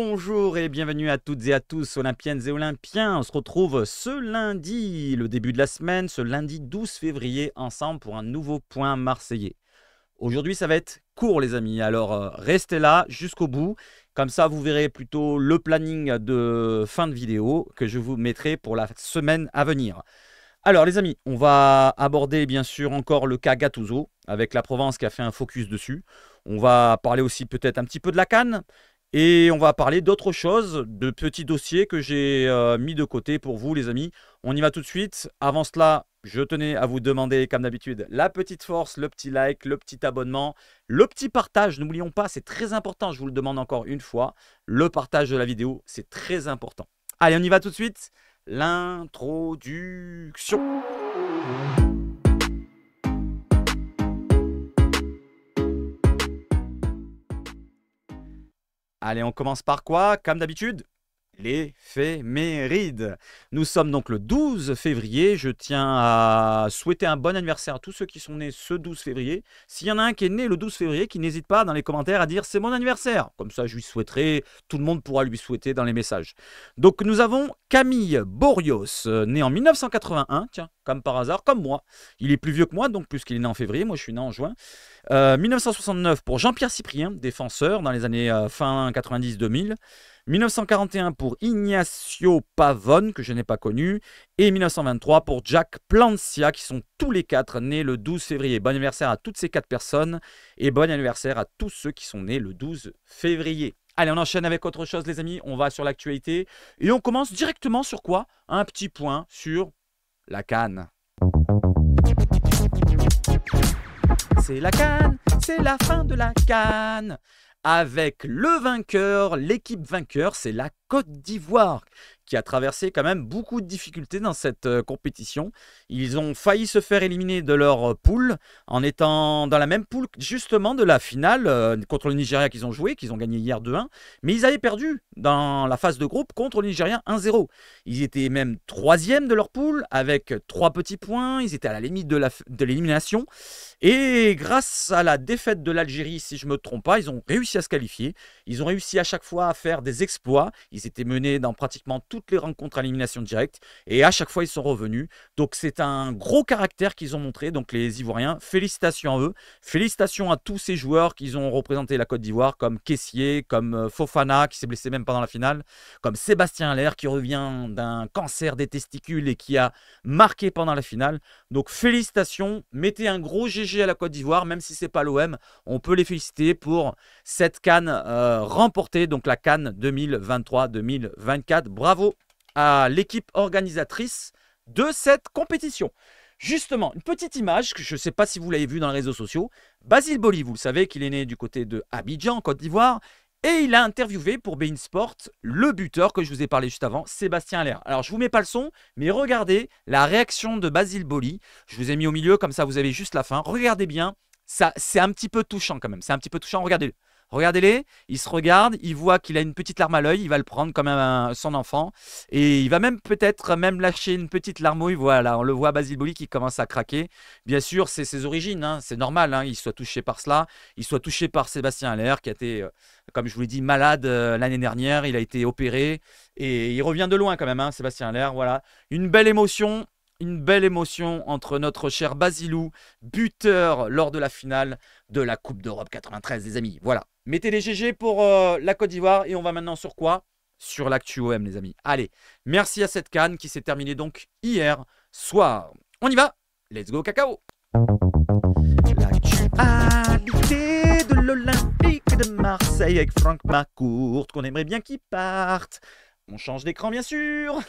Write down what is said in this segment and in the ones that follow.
Bonjour et bienvenue à toutes et à tous, Olympiennes et Olympiens. On se retrouve ce lundi, le début de la semaine, ce lundi 12 février, ensemble pour un nouveau point marseillais. Aujourd'hui, ça va être court, les amis. Alors, restez là jusqu'au bout. Comme ça, vous verrez plutôt le planning de fin de vidéo que je vous mettrai pour la semaine à venir. Alors, les amis, on va aborder bien sûr encore le cas Gattuso, avec la Provence qui a fait un focus dessus. On va parler aussi peut-être un petit peu de la CAN. Et on va parler d'autres choses, de petits dossiers que j'ai mis de côté pour vous, les amis. On y va tout de suite. Avant cela, je tenais à vous demander, comme d'habitude, la petite force, le petit like, le petit abonnement, le petit partage. N'oublions pas, c'est très important, je vous le demande encore une fois. Le partage de la vidéo, c'est très important. Allez, on y va tout de suite. L'introduction. Allez, on commence par quoi? Comme d'habitude, l'éphéméride. Nous sommes donc le 12 février. Je tiens à souhaiter un bon anniversaire à tous ceux qui sont nés ce 12 février. S'il y en a un qui est né le 12 février, qui n'hésite pas dans les commentaires à dire c'est mon anniversaire. Comme ça, je lui souhaiterai. Tout le monde pourra lui souhaiter dans les messages. Donc, nous avons Camille Borios, né en 1981. Tiens, comme par hasard, comme moi. Il est plus vieux que moi, donc puisqu'il est né en février. Moi, je suis né en juin. 1969 pour Jean-Pierre Cyprien, défenseur dans les années fin 90-2000. 1941 pour Ignacio Pavone, que je n'ai pas connu. Et 1923 pour Jack Plancia, qui sont tous les quatre nés le 12 février. Bon anniversaire à toutes ces quatre personnes. Et bon anniversaire à tous ceux qui sont nés le 12 février. Allez, on enchaîne avec autre chose, les amis. On va sur l'actualité. Et on commence directement sur quoi? Un petit point sur la CAN. C'est la CAN, c'est la fin de la CAN. Avec le vainqueur, l'équipe vainqueur, c'est la Côte d'Ivoire qui a traversé quand même beaucoup de difficultés dans cette compétition. Ils ont failli se faire éliminer de leur poule en étant dans la même poule justement de la finale contre le Nigeria qu'ils ont joué, qu'ils ont gagné hier 2-1. Mais ils avaient perdu dans la phase de groupe contre le Nigeria 1-0. Ils étaient même troisième de leur poule avec 3 petits points. Ils étaient à la limite de l'élimination. Et grâce à la défaite de l'Algérie, si je ne me trompe pas, ils ont réussi à se qualifier. Ils ont réussi à chaque fois à faire des exploits. Ils étaient menés dans pratiquement toutes les rencontres à élimination directe. Et à chaque fois, ils sont revenus. Donc, c'est un gros caractère qu'ils ont montré. Donc, les Ivoiriens, félicitations à eux. Félicitations à tous ces joueurs qui ont représenté la Côte d'Ivoire, comme Kessié, comme Fofana, qui s'est blessé même pendant la finale, comme Sébastien Haller, qui revient d'un cancer des testicules et qui a marqué pendant la finale. Donc, félicitations. Mettez un gros GG à la Côte d'Ivoire, même si ce n'est pas l'OM. On peut les féliciter pour cette CAN remportée, donc la CAN 2023-2024. Bravo à l'équipe organisatrice de cette compétition. Justement, une petite image, que je ne sais pas si vous l'avez vue dans les réseaux sociaux. Basile Boli, vous le savez qu'il est né du côté de Abidjan, en Côte d'Ivoire. Et il a interviewé pour beIN Sport le buteur que je vous ai parlé juste avant, Sébastien Haller. Alors, je ne vous mets pas le son, mais regardez la réaction de Basile Boli. Je vous ai mis au milieu, comme ça vous avez juste la fin. Regardez bien, ça, c'est un petit peu touchant quand même. C'est un petit peu touchant, regardez-le. Regardez-les, il se regarde, il voit qu'il a une petite larme à l'œil, il va le prendre comme son enfant. Et il va même peut-être même lâcher une petite larmouille. Voilà, on le voit, Basile Boli qui commence à craquer. Bien sûr, c'est ses origines, hein, c'est normal, hein, il soit touché par cela. Il soit touché par Sébastien Haller qui a été, comme je vous l'ai dit, malade l'année dernière. Il a été opéré et il revient de loin quand même, hein, Sébastien Haller. Voilà, une belle émotion. Une belle émotion entre notre cher Basilou, buteur lors de la finale de la Coupe d'Europe 93, les amis. Voilà, mettez les GG pour la Côte d'Ivoire et on va maintenant sur quoi? Sur l'actu OM, les amis. Allez, merci à cette CAN qui s'est terminée donc hier soir. On y va, let's go cacao. L'actualité de l'Olympique de Marseille avec Franck Macourt, qu'on aimerait bien qu'il parte. On change d'écran, bien sûr.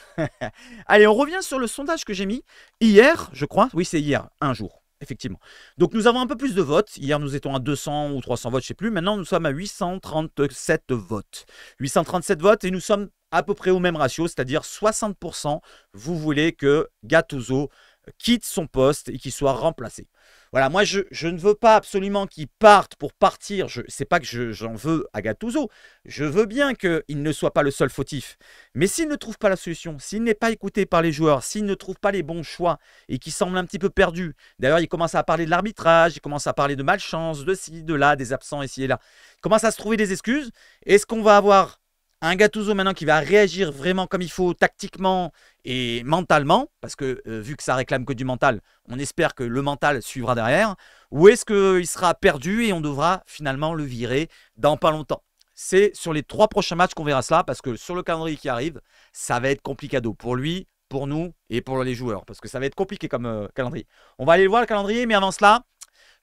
Allez, on revient sur le sondage que j'ai mis hier, je crois. Oui, c'est hier, un jour, effectivement. Donc, nous avons un peu plus de votes. Hier, nous étions à 200 ou 300 votes, je ne sais plus. Maintenant, nous sommes à 837 votes. 837 votes et nous sommes à peu près au même ratio, c'est-à-dire 60%. Vous voulez que Gattuso quitte son poste et qu'il soit remplacé. Voilà, moi je ne veux pas absolument qu'il parte pour partir. C'est pas que j'en veux à Gattuso. Je veux bien qu'il ne soit pas le seul fautif. Mais s'il ne trouve pas la solution, s'il n'est pas écouté par les joueurs, s'il ne trouve pas les bons choix et qu'il semble un petit peu perdu. D'ailleurs, il commence à parler de l'arbitrage, il commence à parler de malchance, de ci, de là, des absents ici et là. Il commence à se trouver des excuses. Est-ce qu'on va avoir Un Gattuso maintenant qui va réagir vraiment comme il faut tactiquement et mentalement, parce que vu que ça réclame que du mental, on espère que le mental suivra derrière, ou est-ce qu'il sera perdu et on devra finalement le virer dans pas longtemps? C'est sur les 3 prochains matchs qu'on verra cela, parce que sur le calendrier qui arrive, ça va être complicado pour lui, pour nous et pour les joueurs, parce que ça va être compliqué comme calendrier. On va aller voir le calendrier, mais avant cela,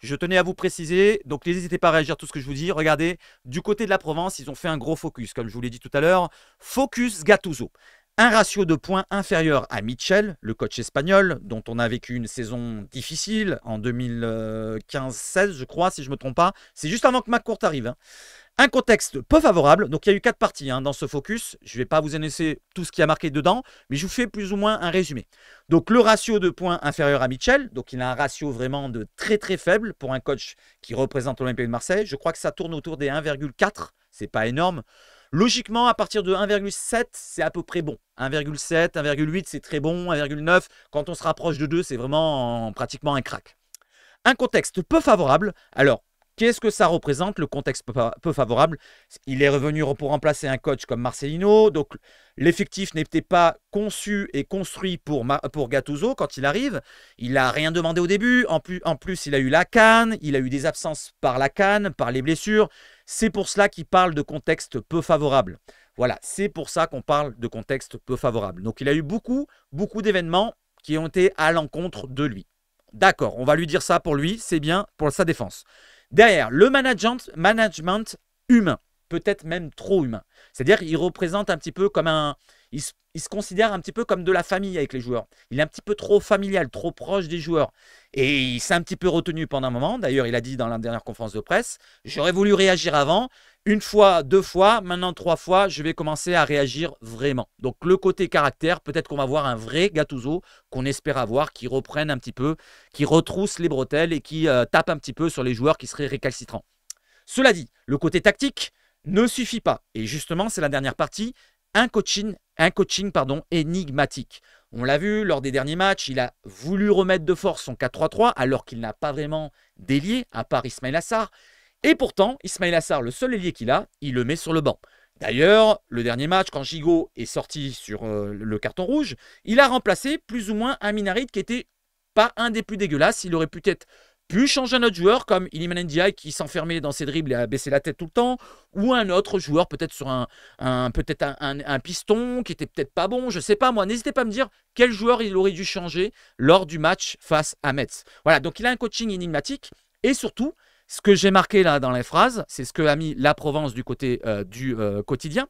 je tenais à vous préciser, donc n'hésitez pas à réagir à tout ce que je vous dis. Regardez, du côté de la Provence, ils ont fait un gros focus, comme je vous l'ai dit tout à l'heure. Focus Gattuso. Un ratio de points inférieur à Michel, le coach espagnol, dont on a vécu une saison difficile en 2015-16, je crois, si je ne me trompe pas. C'est juste avant que McCourt arrive. Un contexte peu favorable, donc il y a eu 4 parties dans ce focus. Je ne vais pas vous annoncer tout ce qui a marqué dedans, mais je vous fais plus ou moins un résumé. Donc le ratio de points inférieur à Michel, donc il a un ratio vraiment de très très faible pour un coach qui représente l'Olympique de Marseille. Je crois que ça tourne autour des 1,4, c'est pas énorme. Logiquement, à partir de 1,7, c'est à peu près bon. 1,7, 1,8, c'est très bon. 1,9, quand on se rapproche de 2, c'est vraiment pratiquement un crack. Un contexte peu favorable. Alors, qu'est-ce que ça représente, le contexte peu favorable? Il est revenu pour remplacer un coach comme Marcelino. Donc, l'effectif n'était pas conçu et construit pour Gattuso quand il arrive. Il n'a rien demandé au début. En plus, il a eu la CAN. Il a eu des absences par la CAN, par les blessures. C'est pour cela qu'il parle de contexte peu favorable. Voilà, c'est pour ça qu'on parle de contexte peu favorable. Donc, il a eu beaucoup d'événements qui ont été à l'encontre de lui. D'accord, on va lui dire ça pour lui. C'est bien pour sa défense. Derrière, le management humain, peut-être même trop humain. C'est-à-dire qu'il représente un petit peu comme il se considère un petit peu comme de la famille avec les joueurs. Il est un petit peu trop familial, trop proche des joueurs. Et il s'est un petit peu retenu pendant un moment. D'ailleurs, il a dit dans la dernière conférence de presse, j'aurais voulu réagir avant. 1 fois, 2 fois, maintenant 3 fois, je vais commencer à réagir vraiment. Donc le côté caractère, peut-être qu'on va voir un vrai Gattuso qu'on espère avoir, qui reprenne un petit peu, qui retrousse les bretelles et qui tape un petit peu sur les joueurs qui seraient récalcitrants. Cela dit, le côté tactique ne suffit pas. Et justement, c'est la dernière partie, un coaching énigmatique. On l'a vu lors des derniers matchs, il a voulu remettre de force son 4-3-3 alors qu'il n'a pas vraiment d'ailier à part Ismaïla Sarr. Et pourtant, Ismaïla Sarr, le seul ailier qu'il a, il le met sur le banc. D'ailleurs, le dernier match, quand Gigot est sorti sur le carton rouge, il a remplacé plus ou moins un Minarit qui était pas un des plus dégueulasses. Il aurait peut-être pu changer un autre joueur comme Iliman Ndiaye qui s'enfermait dans ses dribbles et a baissé la tête tout le temps, ou un autre joueur peut-être sur un piston qui était peut-être pas bon, je sais pas moi. N'hésitez pas à me dire quel joueur il aurait dû changer lors du match face à Metz. Voilà, donc il a un coaching énigmatique et surtout, ce que j'ai marqué là dans les phrases, c'est ce que a mis la Provence du côté du quotidien.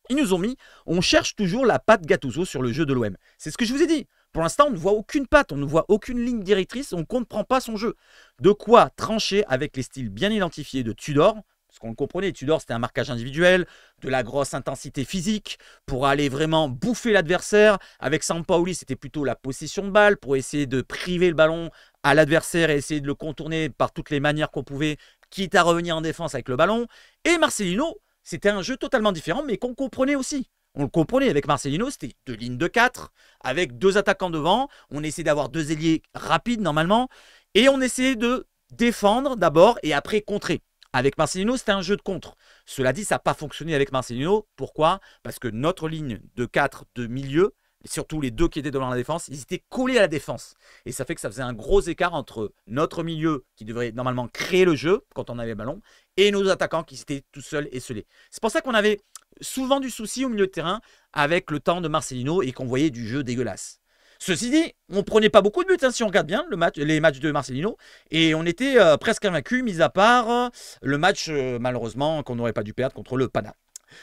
Ils nous ont mis, on cherche toujours la patte Gattuso sur le jeu de l'OM. C'est ce que je vous ai dit. Pour l'instant, on ne voit aucune patte, on ne voit aucune ligne directrice, on ne comprend pas son jeu. De quoi trancher avec les styles bien identifiés de Tudor, parce qu'on le comprenait, Tudor c'était un marquage individuel, de la grosse intensité physique, pour aller vraiment bouffer l'adversaire. Avec Sampaoli, c'était plutôt la possession de balle, pour essayer de priver le ballon à l'adversaire et essayer de le contourner par toutes les manières qu'on pouvait, quitte à revenir en défense avec le ballon. Et Marcelino, c'était un jeu totalement différent, mais qu'on comprenait aussi. On le comprenait, avec Marcelino, c'était 2 lignes de 4, avec 2 attaquants devant. On essayait d'avoir 2 ailiers rapides normalement. Et on essayait de défendre d'abord et après contrer. Avec Marcelino, c'était un jeu de contre. Cela dit, ça n'a pas fonctionné avec Marcelino. Pourquoi? Parce que notre ligne de 4 de milieu, et surtout les 2 qui étaient devant la défense, ils étaient collés à la défense. Et ça fait que ça faisait un gros écart entre notre milieu qui devrait normalement créer le jeu quand on avait le ballon et nos attaquants qui étaient tout seuls et esselés. C'est pour ça qu'on avait souvent du souci au milieu de terrain avec le temps de Marcelino et qu'on voyait du jeu dégueulasse. Ceci dit, on ne prenait pas beaucoup de buts si on regarde bien les matchs de Marcelino et on était presque invaincus, mis à part le match malheureusement qu'on n'aurait pas dû perdre contre le Pana.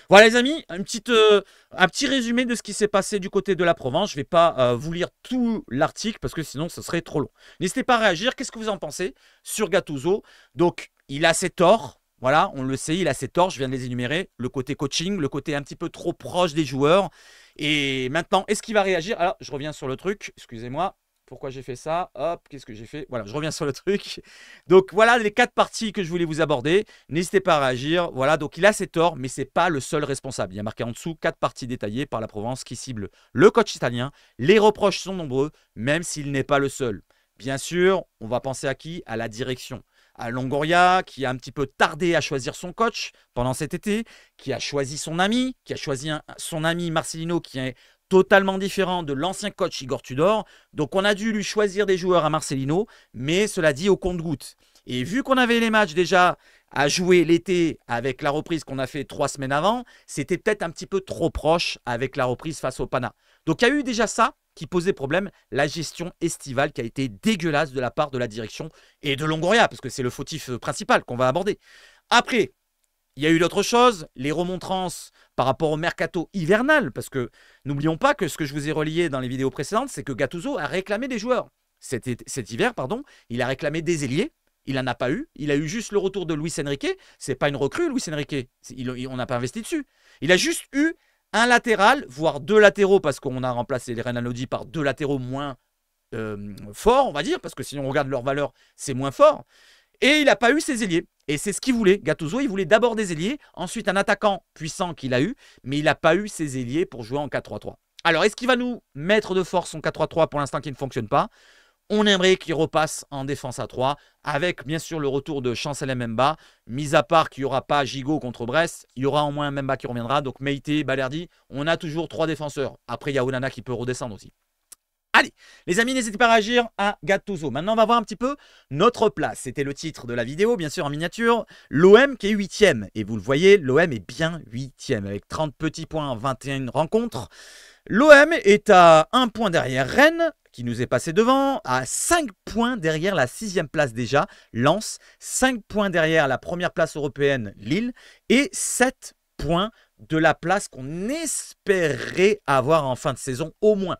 Voilà les amis, un petit résumé de ce qui s'est passé du côté de la Provence. Je ne vais pas vous lire tout l'article parce que sinon ce serait trop long. N'hésitez pas à réagir, qu'est-ce que vous en pensez sur Gattuso? Donc il a ses torts, voilà, on le sait, il a ses torts, je viens de les énumérer. Le côté coaching, le côté un petit peu trop proche des joueurs. Et maintenant, est-ce qu'il va réagir? Alors, je reviens sur le truc, excusez-moi. Pourquoi j'ai fait ça? Hop, qu'est-ce que j'ai fait? Voilà, je reviens sur le truc. Donc, voilà les 4 parties que je voulais vous aborder. N'hésitez pas à réagir. Voilà, donc il a ses torts, mais ce n'est pas le seul responsable. Il y a marqué en dessous 4 parties détaillées par la Provence qui ciblent le coach italien. Les reproches sont nombreux, même s'il n'est pas le seul. Bien sûr, on va penser à qui? À la direction. à Longoria, qui a un petit peu tardé à choisir son coach pendant cet été, qui a choisi son ami, qui a choisi son ami Marcelino, qui est totalement différent de l'ancien coach Igor Tudor. Donc on a dû lui choisir des joueurs à Marcelino, mais cela dit au compte-gouttes. Et vu qu'on avait les matchs déjà à jouer l'été avec la reprise qu'on a fait 3 semaines avant, c'était peut-être un petit peu trop proche avec la reprise face au Pana. Donc il y a eu déjà ça qui posait problème, la gestion estivale qui a été dégueulasse de la part de la direction et de Longoria, parce que c'est le fautif principal qu'on va aborder. Après, il y a eu d'autres choses, les remontrances par rapport au mercato hivernal, parce que n'oublions pas que ce que je vous ai relié dans les vidéos précédentes, c'est que Gattuso a réclamé des joueurs. Cet hiver, il a réclamé des ailiers. Il n'en a pas eu. Il a eu juste le retour de Luis Enrique. Ce n'est pas une recrue, Luis Enrique. On n'a pas investi dessus. Il a juste eu un latéral, voire 2 latéraux, parce qu'on a remplacé les Renan Lodi par 2 latéraux moins forts, on va dire, parce que si on regarde leur valeur, c'est moins fort. Et il n'a pas eu ses ailiers. Et c'est ce qu'il voulait. Gattuso, il voulait d'abord des ailiers, ensuite un attaquant puissant qu'il a eu, mais il n'a pas eu ses ailiers pour jouer en 4-3-3. Alors, est-ce qu'il va nous mettre de force son 4-3-3 pour l'instant qui ne fonctionne pas? On aimerait qu'il repasse en défense à 3, avec bien sûr le retour de Chancel Mbemba. Mis à part qu'il n'y aura pas Gigot contre Brest, il y aura au moins Mbemba qui reviendra. Donc Meite, Balerdi, on a toujours 3 défenseurs. Après, il y a Onana qui peut redescendre aussi. Allez, les amis, n'hésitez pas à réagir à Gattuso. Maintenant, on va voir un petit peu notre place. C'était le titre de la vidéo, bien sûr, en miniature. L'OM qui est 8e. Et vous le voyez, l'OM est bien 8e, avec 30 petits points en 21 rencontres. L'OM est à 1 point derrière Rennes, qui nous est passé devant, à 5 points derrière la 6e place déjà, Lens, 5 points derrière la première place européenne, Lille, et 7 points de la place qu'on espérait avoir en fin de saison, au moins.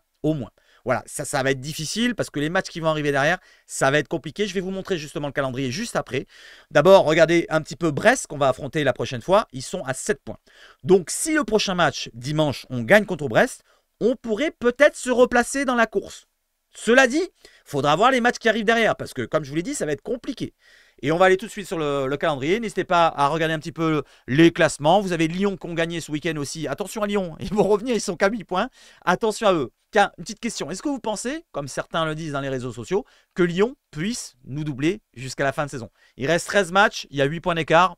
Voilà, ça va être difficile parce que les matchs qui vont arriver derrière, ça va être compliqué. Je vais vous montrer justement le calendrier juste après. D'abord, regardez un petit peu Brest qu'on va affronter la prochaine fois. Ils sont à 7 points. Donc, si le prochain match, dimanche, on gagne contre Brest, on pourrait peut-être se replacer dans la course. Cela dit, il faudra voir les matchs qui arrivent derrière parce que, comme je vous l'ai dit, ça va être compliqué. Et on va aller tout de suite sur le calendrier. N'hésitez pas à regarder un petit peu les classements. Vous avez Lyon qui ont gagné ce week-end aussi. Attention à Lyon, ils vont revenir, ils sont qu'à 8 points. Attention à eux. Tiens, une petite question. Est-ce que vous pensez, comme certains le disent dans les réseaux sociaux, que Lyon puisse nous doubler jusqu'à la fin de saison? Il reste 13 matchs, il y a 8 points d'écart.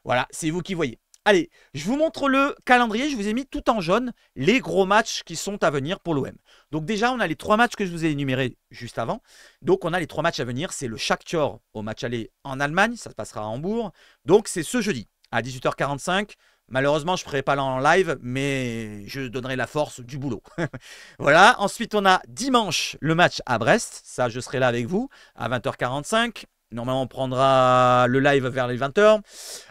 Voilà, c'est vous qui voyez. Allez, je vous montre le calendrier. Je vous ai mis tout en jaune les gros matchs qui sont à venir pour l'OM. Donc déjà, on a les 3 matchs que je vous ai énumérés juste avant. Donc on a les 3 matchs à venir. C'est le Shakhtar au match aller en Allemagne. Ça se passera à Hambourg. Donc c'est ce jeudi à 18h45. Malheureusement, je ne ferai pas là en live, mais je donnerai la force du boulot. Voilà. Ensuite, on a dimanche le match à Brest. Ça, je serai là avec vous à 20h45. Normalement, on prendra le live vers les 20h.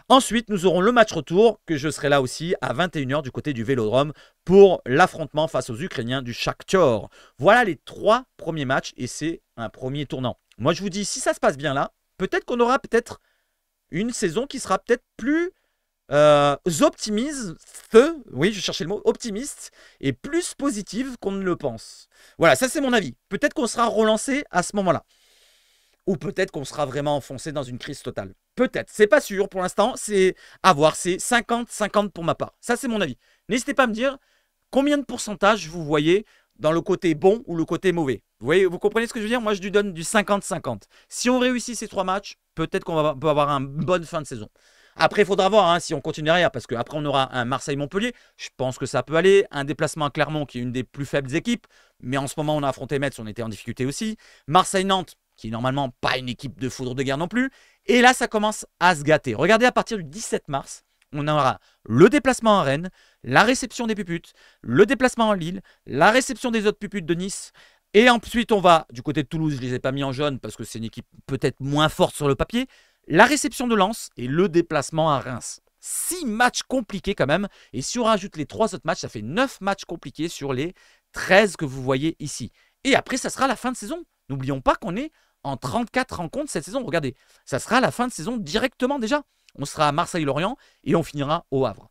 Ensuite, nous aurons le match retour, que je serai là aussi à 21h du côté du Vélodrome pour l'affrontement face aux Ukrainiens du Shakhtar. Voilà les 3 premiers matchs et c'est un premier tournant. Moi, je vous dis, si ça se passe bien là, peut-être qu'on aura peut-être une saison qui sera peut-être plus optimiste, oui, je cherchais le mot, optimiste et plus positive qu'on ne le pense. Voilà, ça c'est mon avis. Peut-être qu'on sera relancé à ce moment-là. Ou peut-être qu'on sera vraiment enfoncé dans une crise totale. Peut-être, c'est pas sûr pour l'instant, c'est à voir, c'est 50-50 pour ma part. Ça c'est mon avis. N'hésitez pas à me dire combien de pourcentage vous voyez dans le côté bon ou le côté mauvais. Vous voyez, vous comprenez ce que je veux dire? Moi je lui donne du 50-50. Si on réussit ces 3 matchs, peut-être qu'on peut avoir une bonne fin de saison. Après, il faudra voir si on continue derrière, parce qu'après, on aura un Marseille-Montpellier. Je pense que ça peut aller. Un déplacement à Clermont, qui est une des plus faibles équipes. Mais en ce moment, on a affronté Metz, on était en difficulté aussi. Marseille-Nantes, qui est normalement pas une équipe de foudre de guerre non plus. Et là, ça commence à se gâter. Regardez, à partir du 17 mars, on aura le déplacement à Rennes, la réception des Puputes, le déplacement à Lille, la réception des autres Puputes de Nice. Et ensuite, on va du côté de Toulouse. Je ne les ai pas mis en jaune parce que c'est une équipe peut-être moins forte sur le papier. La réception de Lens et le déplacement à Reims. 6 matchs compliqués quand même. Et si on rajoute les 3 autres matchs, ça fait 9 matchs compliqués sur les 13 que vous voyez ici. Et après, ça sera la fin de saison. N'oublions pas qu'on est en 34 rencontres cette saison. Regardez, ça sera la fin de saison directement déjà. On sera à Marseille-Lorient et on finira au Havre.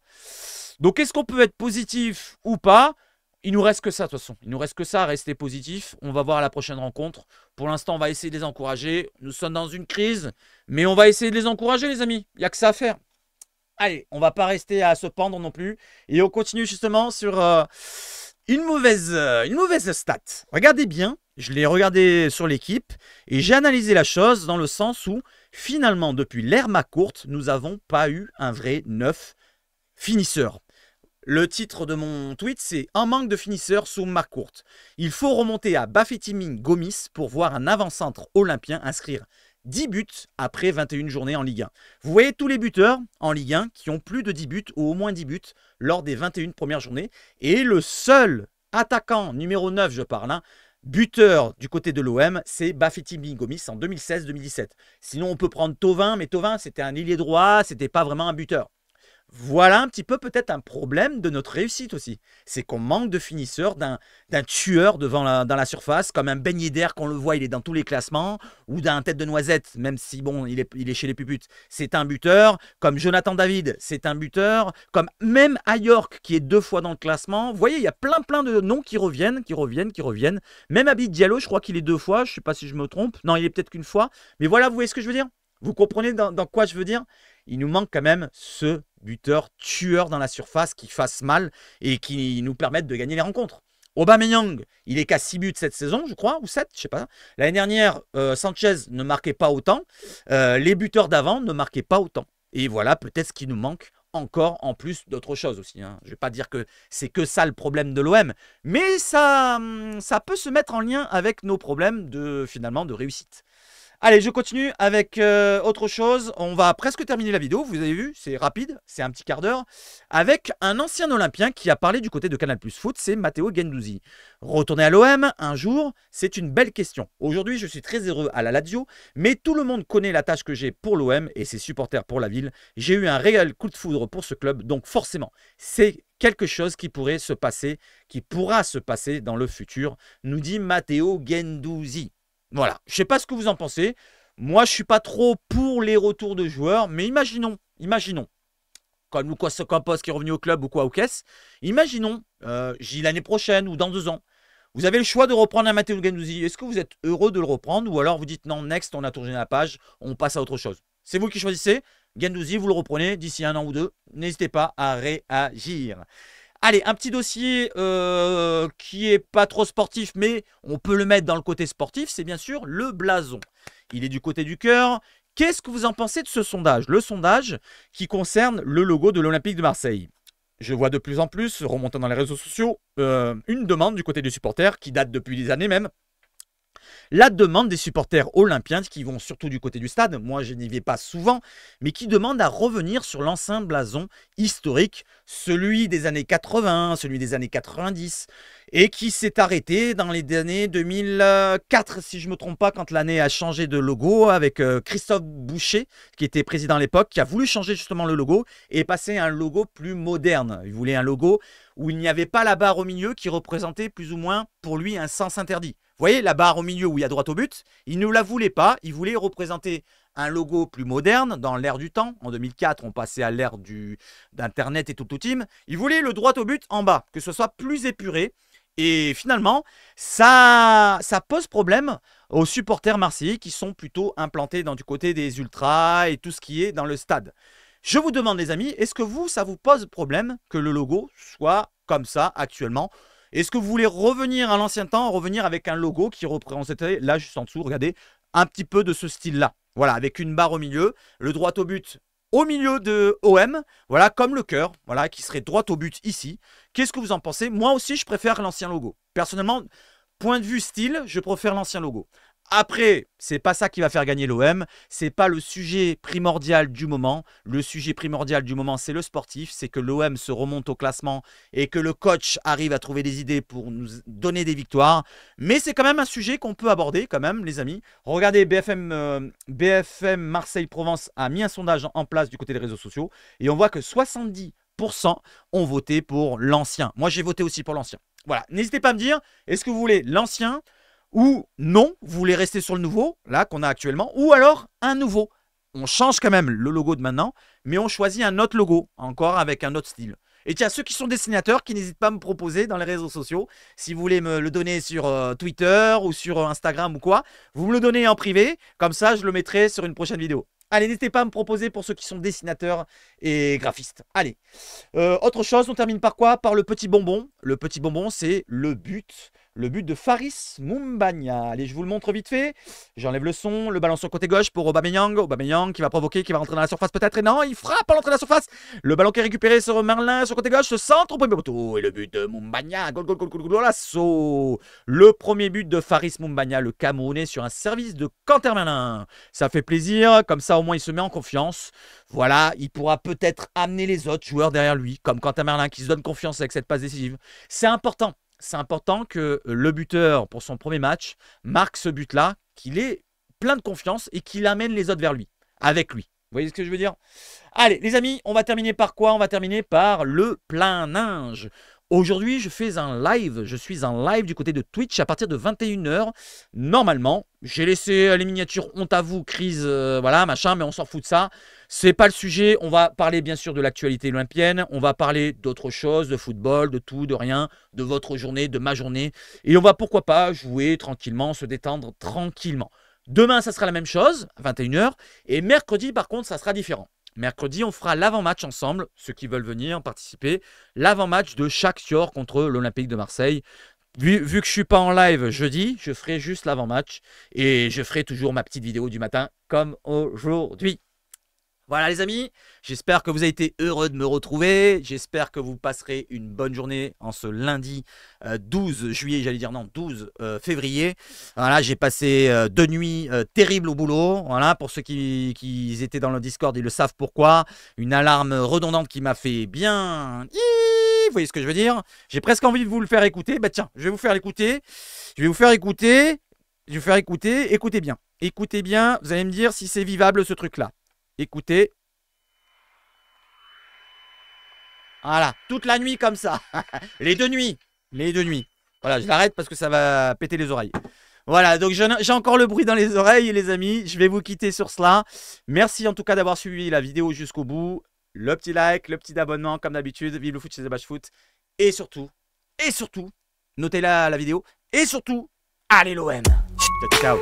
Donc, est-ce qu'on peut être positif ou pas? Il nous reste que ça de toute façon. Il nous reste que ça à rester positif. On va voir à la prochaine rencontre. Pour l'instant, on va essayer de les encourager. Nous sommes dans une crise, mais on va essayer de les encourager, les amis. Il n'y a que ça à faire. Allez, on ne va pas rester à se pendre non plus. Et on continue justement sur une mauvaise stat. Regardez bien. Je l'ai regardé sur l'équipe et j'ai analysé la chose dans le sens où Finalement, depuis l'ère McCourt, nous n'avons pas eu un vrai neuf finisseur. Le titre de mon tweet, c'est « Un manque de finisseur sous McCourt ». Il faut remonter à Bafétimbi Gomis pour voir un avant-centre olympien inscrire 10 buts après 21 journées en Ligue 1. Vous voyez tous les buteurs en Ligue 1 qui ont plus de 10 buts ou au moins 10 buts lors des 21 premières journées. Et le seul attaquant numéro 9, je parle, buteur du côté de l'OM, c'est Bafétimbi Gomis en 2016-2017. Sinon, on peut prendre Thauvin, mais Thauvin, c'était un ailier droit, c'était pas vraiment un buteur. Voilà un petit peu peut-être un problème de notre réussite aussi. C'est qu'on manque de finisseurs, d'un tueur dans la surface, comme un Ben Yedder qu'on le voit, il est dans tous les classements, ou d'un tête de noisette, même si bon, il est chez les puputes. C'est un buteur, comme Jonathan David, c'est un buteur, comme même Ayork qui est 2 fois dans le classement. Vous voyez, il y a plein de noms qui reviennent. Même Abid Diallo, je crois qu'il est 2 fois, je ne sais pas si je me trompe. Non, il est peut-être qu'une fois. Mais voilà, vous voyez ce que je veux dire? Vous comprenez dans quoi je veux dire? Il nous manque quand même ce buteur tueur dans la surface qui fasse mal et qui nous permette de gagner les rencontres. Aubameyang, il est qu'à 6 buts cette saison, je crois, ou 7, je sais pas. L'année dernière, Sanchez ne marquait pas autant. Les buteurs d'avant ne marquaient pas autant. Et voilà peut-être ce qui nous manque encore en plus d'autres choses aussi. Je ne vais pas dire que c'est que ça le problème de l'OM, mais ça peut se mettre en lien avec nos problèmes finalement de réussite. Allez, je continue avec autre chose. On va presque terminer la vidéo, vous avez vu, c'est rapide, c'est un petit quart d'heure. Avec un ancien Olympien qui a parlé du côté de Canal+ Foot, c'est Matteo Guendouzi. Retourner à l'OM un jour, c'est une belle question. Aujourd'hui, je suis très heureux à la Lazio, mais tout le monde connaît la tâche que j'ai pour l'OM et ses supporters pour la ville. J'ai eu un réel coup de foudre pour ce club, donc forcément, c'est quelque chose qui pourrait se passer, qui pourra se passer dans le futur, nous dit Matteo Guendouzi. Voilà, je ne sais pas ce que vous en pensez. Moi, je ne suis pas trop pour les retours de joueurs, mais imaginons, comme Lucas Ocampos qui est revenu au club ou quoi, ou qu'est-ce. Imaginons, l'année prochaine ou dans 2 ans, vous avez le choix de reprendre un Matteo Guendouzi. Est-ce que vous êtes heureux de le reprendre ou alors vous dites non, next, on a tourné la page, on passe à autre chose? C'est vous qui choisissez. Guendouzi, vous le reprenez d'ici 1 an ou 2. N'hésitez pas à réagir. Allez, un petit dossier qui n'est pas trop sportif, mais on peut le mettre dans le côté sportif, c'est bien sûr le blason. Il est du côté du cœur. Qu'est-ce que vous en pensez de ce sondage? Le sondage qui concerne le logo de l'Olympique de Marseille. Je vois de plus en plus, remontant dans les réseaux sociaux, une demande du côté des supporters qui date depuis des années même. La demande des supporters olympiens qui vont surtout du côté du stade, moi je n'y vais pas souvent, mais qui demandent à revenir sur l'ancien blason historique, celui des années 80, celui des années 90, et qui s'est arrêté dans les années 2004, si je ne me trompe pas, quand l'année a changé de logo avec Christophe Boucher, qui était président à l'époque, qui a voulu changer justement le logo et passer à un logo plus moderne. Il voulait un logo où il n'y avait pas la barre au milieu qui représentait plus ou moins pour lui un sens interdit. Vous voyez, la barre au milieu où il y a droit au but, il ne la voulait pas. Il voulait représenter un logo plus moderne dans l'ère du temps. En 2004, on passait à l'ère d'Internet et tout team. Il voulait le droit au but en bas, que ce soit plus épuré. Et finalement, ça pose problème aux supporters marseillais qui sont plutôt implantés du côté des ultras et tout ce qui est dans le stade. Je vous demande les amis, est-ce que ça vous pose problème que le logo soit comme ça actuellement ? Est-ce que vous voulez revenir à l'ancien temps, revenir avec un logo qui représentait, là juste en dessous, regardez, un petit peu de ce style-là. Voilà, avec une barre au milieu, le droit au but au milieu de OM, voilà, comme le cœur, voilà, qui serait droit au but ici. Qu'est-ce que vous en pensez? Moi aussi, je préfère l'ancien logo. Personnellement, point de vue style, je préfère l'ancien logo. Après, c'est pas ça qui va faire gagner l'OM, c'est pas le sujet primordial du moment. Le sujet primordial du moment, c'est le sportif, c'est que l'OM se remonte au classement et que le coach arrive à trouver des idées pour nous donner des victoires. Mais c'est quand même un sujet qu'on peut aborder quand même, les amis. Regardez, BFM Marseille-Provence a mis un sondage en place du côté des réseaux sociaux et on voit que 70% ont voté pour l'ancien. Moi, j'ai voté aussi pour l'ancien. Voilà, n'hésitez pas à me dire, est-ce que vous voulez l'ancien ou non, vous voulez rester sur le nouveau, là, qu'on a actuellement, ou alors un nouveau. On change quand même le logo de maintenant, mais on choisit un autre logo, encore avec un autre style. Et tiens, ceux qui sont dessinateurs, qui n'hésitent pas à me proposer dans les réseaux sociaux, si vous voulez me le donner sur Twitter ou sur Instagram ou quoi, vous me le donnez en privé, comme ça je le mettrai sur une prochaine vidéo. Allez, n'hésitez pas à me proposer pour ceux qui sont dessinateurs et graphistes. Allez, autre chose, on termine par quoi? Par le petit bonbon. Le petit bonbon, c'est le but le but de Faris Moumbagna. Allez, je vous le montre vite fait. J'enlève le son, le ballon sur le côté gauche pour Aubameyang. Aubameyang qui va provoquer, qui va rentrer dans la surface peut-être. Et non, il frappe à l'entrée de la surface. Le ballon qui est récupéré sur Merlin sur le côté gauche, ce centre au premier poteau. Et le but de Moumbagna. Goal, goal, goal, goal, goal, l'assaut. Le premier but de Faris Moumbagna, le Camerounais, sur un service de Quentin Merlin. Ça fait plaisir, comme ça au moins il se met en confiance. Voilà, il pourra peut-être amener les autres joueurs derrière lui, comme Quentin Merlin qui se donne confiance avec cette passe décisive. C'est important. C'est important que le buteur, pour son premier match, marque ce but-là, qu'il ait plein de confiance et qu'il amène les autres vers lui, avec lui. Vous voyez ce que je veux dire? Allez, les amis, on va terminer par quoi? On va terminer par le plein linge. Aujourd'hui, je fais un live. Je suis en live du côté de Twitch à partir de 21 h. Normalement, j'ai laissé les miniatures honte à vous, crise, voilà, machin, mais on s'en fout de ça. C'est pas le sujet. On va parler bien sûr de l'actualité olympienne. On va parler d'autres choses, de football, de tout, de rien, de votre journée, de ma journée. Et on va pourquoi pas jouer tranquillement, se détendre tranquillement. Demain, ça sera la même chose, à 21 h. Et mercredi, par contre, ça sera différent. Mercredi, on fera l'avant-match ensemble, ceux qui veulent venir participer. L'avant-match de Chakshior contre l'Olympique de Marseille. Vu que je ne suis pas en live jeudi, je ferai juste l'avant-match. Et je ferai toujours ma petite vidéo du matin, comme aujourd'hui. Voilà les amis, j'espère que vous avez été heureux de me retrouver. J'espère que vous passerez une bonne journée en ce lundi 12 juillet, j'allais dire non, 12 février. Voilà, j'ai passé 2 nuits terribles au boulot. Voilà, pour ceux qui étaient dans le Discord, ils le savent pourquoi. Une alarme redondante qui m'a fait bien... Vous voyez ce que je veux dire? J'ai presque envie de vous le faire écouter. Bah tiens, je vais vous faire l'écouter. Je vais vous faire écouter. Je vais vous faire écouter. Écoutez bien. Écoutez bien, vous allez me dire si c'est vivable ce truc-là. Écoutez. Voilà, toute la nuit comme ça. Les 2 nuits. Les 2 nuits. Voilà, je l'arrête parce que ça va péter les oreilles. Voilà, donc j'ai encore le bruit dans les oreilles, les amis. Je vais vous quitter sur cela. Merci en tout cas d'avoir suivi la vidéo jusqu'au bout. Le petit like, le petit abonnement comme d'habitude. Vive le foot chez The Bash Foot. Et surtout, notez la vidéo. Et surtout, allez l'OM. Ciao, ciao.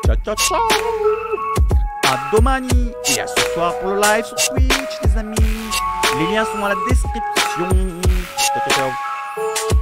Ciao, ciao, ciao. À domani. Et à ce soir pour le live sur Twitch, les amis. Les liens sont dans la description. Ciao, ciao, ciao.